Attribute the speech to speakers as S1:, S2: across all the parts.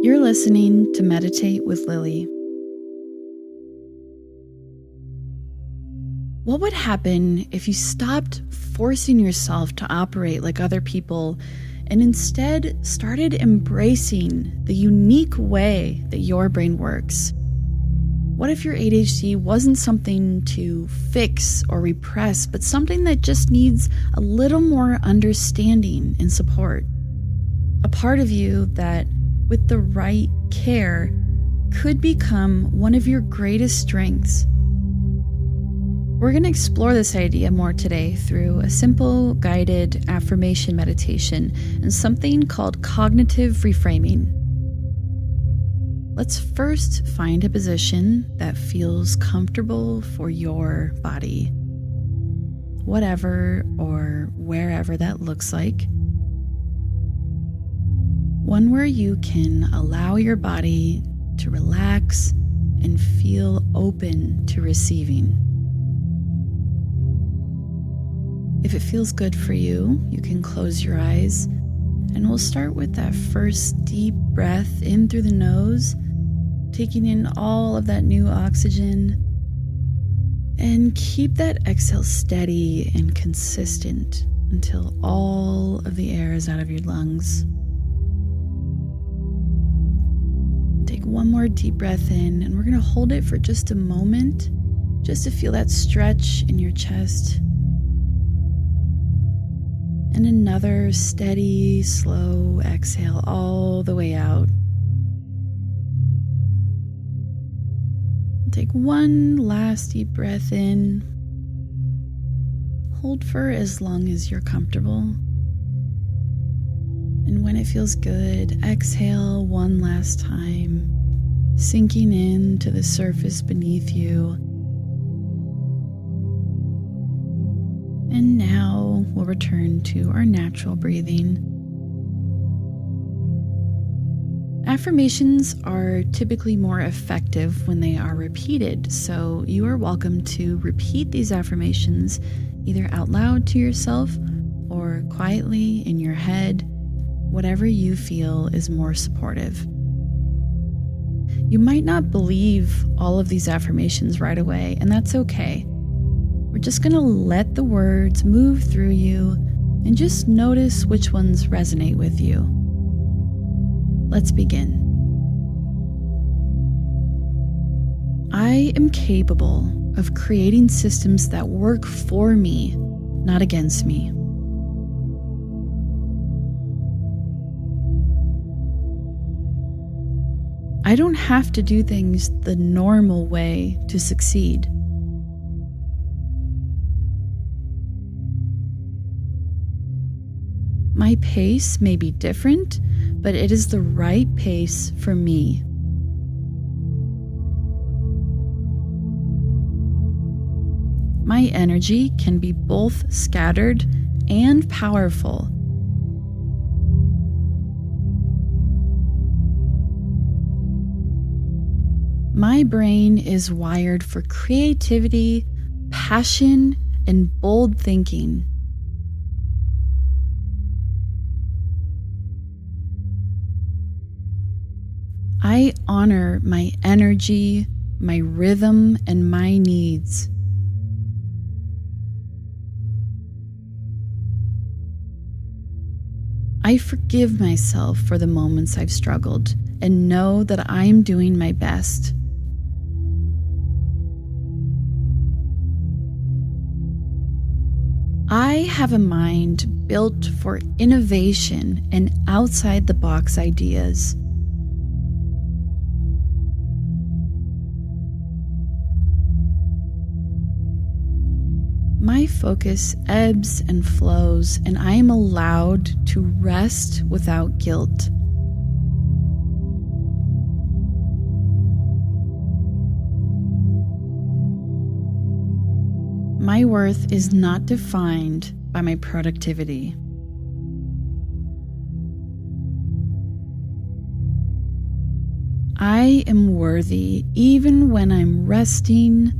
S1: You're listening to Meditate with Lily. What would happen if you stopped forcing yourself to operate like other people and instead started embracing the unique way that your brain works? What if your ADHD wasn't something to fix or repress, but something that just needs a little more understanding and support? A part of you that, with the right care, could become one of your greatest strengths. We're going to explore this idea more today through a simple guided affirmation meditation and something called cognitive reframing. Let's first find a position that feels comfortable for your body, whatever or wherever that looks like. One where you can allow your body to relax and feel open to receiving. If it feels good for you, you can close your eyes, and we'll start with that first deep breath in through the nose, taking in all of that new oxygen, and keep that exhale steady and consistent until all of the air is out of your lungs. Take one more deep breath in, and we're going to hold it for just a moment, just to feel that stretch in your chest. And another steady, slow exhale all the way out. Take one last deep breath in. Hold for as long as you're comfortable. And when it feels good, exhale one last time, sinking into the surface beneath you. And now we'll return to our natural breathing. Affirmations are typically more effective when they are repeated, so you are welcome to repeat these affirmations either out loud to yourself or quietly in your head, whatever you feel is more supportive. You might not believe all of these affirmations right away, and that's okay. We're just going to let the words move through you and just notice which ones resonate with you. Let's begin. I am capable of creating systems that work for me, not against me. I don't have to do things the normal way to succeed. My pace may be different, but it is the right pace for me. My energy can be both scattered and powerful. My brain is wired for creativity, passion, and bold thinking. I honor my energy, my rhythm, and my needs. I forgive myself for the moments I've struggled and know that I'm doing my best. I have a mind built for innovation and outside-the-box ideas. My focus ebbs and flows, and I am allowed to rest without guilt. My worth is not defined by my productivity. I am worthy even when I'm resting,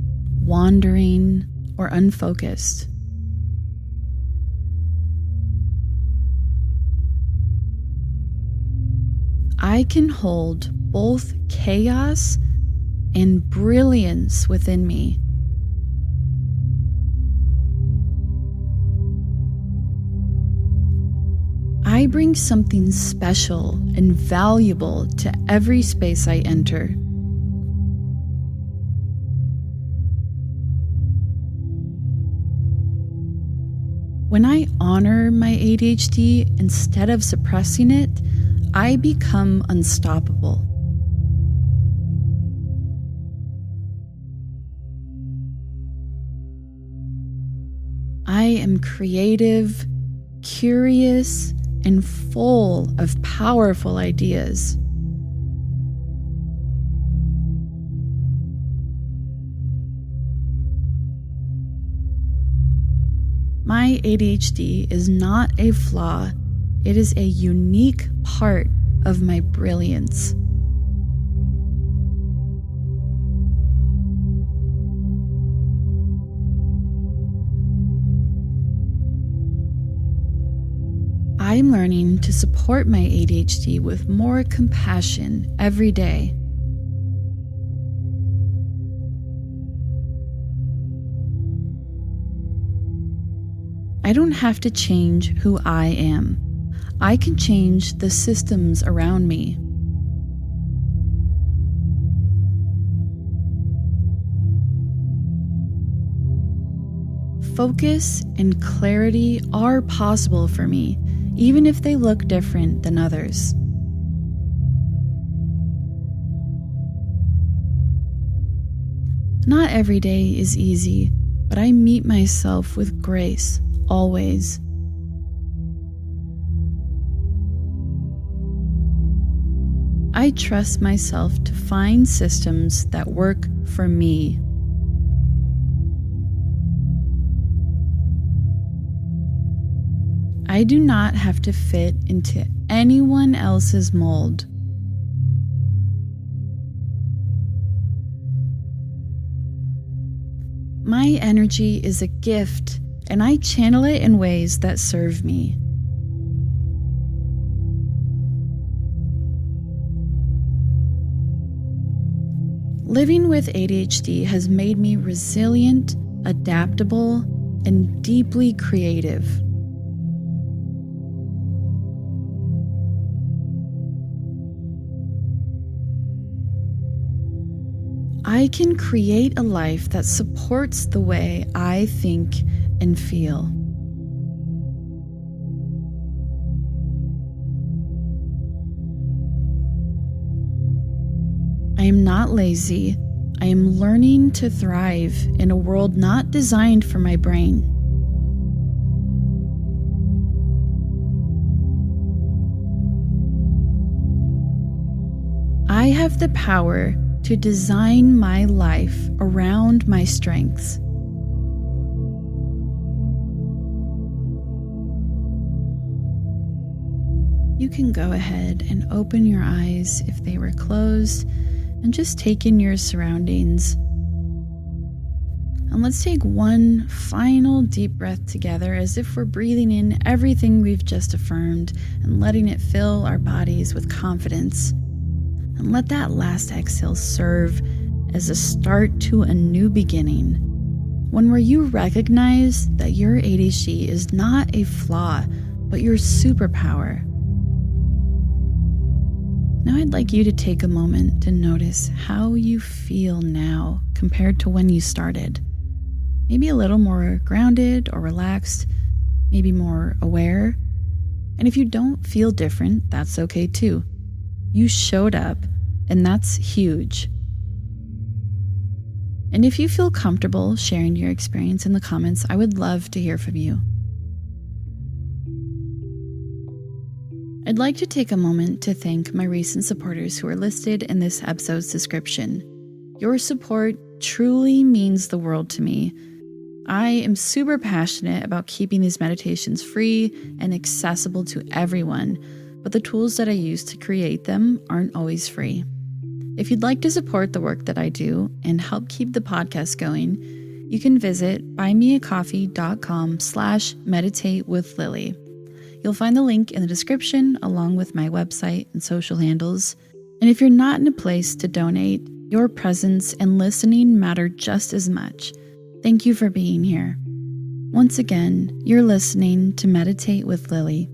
S1: wandering, or unfocused. I can hold both chaos and brilliance within me. I bring something special and valuable to every space I enter. When I honor my ADHD instead of suppressing it, I become unstoppable. I am creative, curious, and full of powerful ideas. My ADHD is not a flaw, it is a unique part of my brilliance. I'm learning to support my ADHD with more compassion every day. I don't have to change who I am. I can change the systems around me. Focus and clarity are possible for me, even if they look different than others. Not every day is easy, but I meet myself with grace, always. I trust myself to find systems that work for me. I do not have to fit into anyone else's mold. My energy is a gift, and I channel it in ways that serve me. Living with ADHD has made me resilient, adaptable, and deeply creative. I can create a life that supports the way I think and feel. I am not lazy. I am learning to thrive in a world not designed for my brain. I have the power to design my life around my strengths. You can go ahead and open your eyes if they were closed and just take in your surroundings. And let's take one final deep breath together as if we're breathing in everything we've just affirmed and letting it fill our bodies with confidence. And let that last exhale serve as a start to a new beginning, one where you recognize that your ADHD is not a flaw, but your superpower. Now I'd like you to take a moment to notice how you feel now compared to when you started. Maybe a little more grounded or relaxed, maybe more aware. And if you don't feel different, that's okay too. You showed up, and that's huge. And if you feel comfortable sharing your experience in the comments, I would love to hear from you. I'd like to take a moment to thank my recent supporters who are listed in this episode's description. Your support truly means the world to me. I am super passionate about keeping these meditations free and accessible to everyone, but the tools that I use to create them aren't always free. If you'd like to support the work that I do and help keep the podcast going, you can visit buymeacoffee.com/meditatewithlily. You'll find the link in the description along with my website and social handles. And if you're not in a place to donate, your presence and listening matter just as much. Thank you for being here. Once again, you're listening to Meditate with Lily.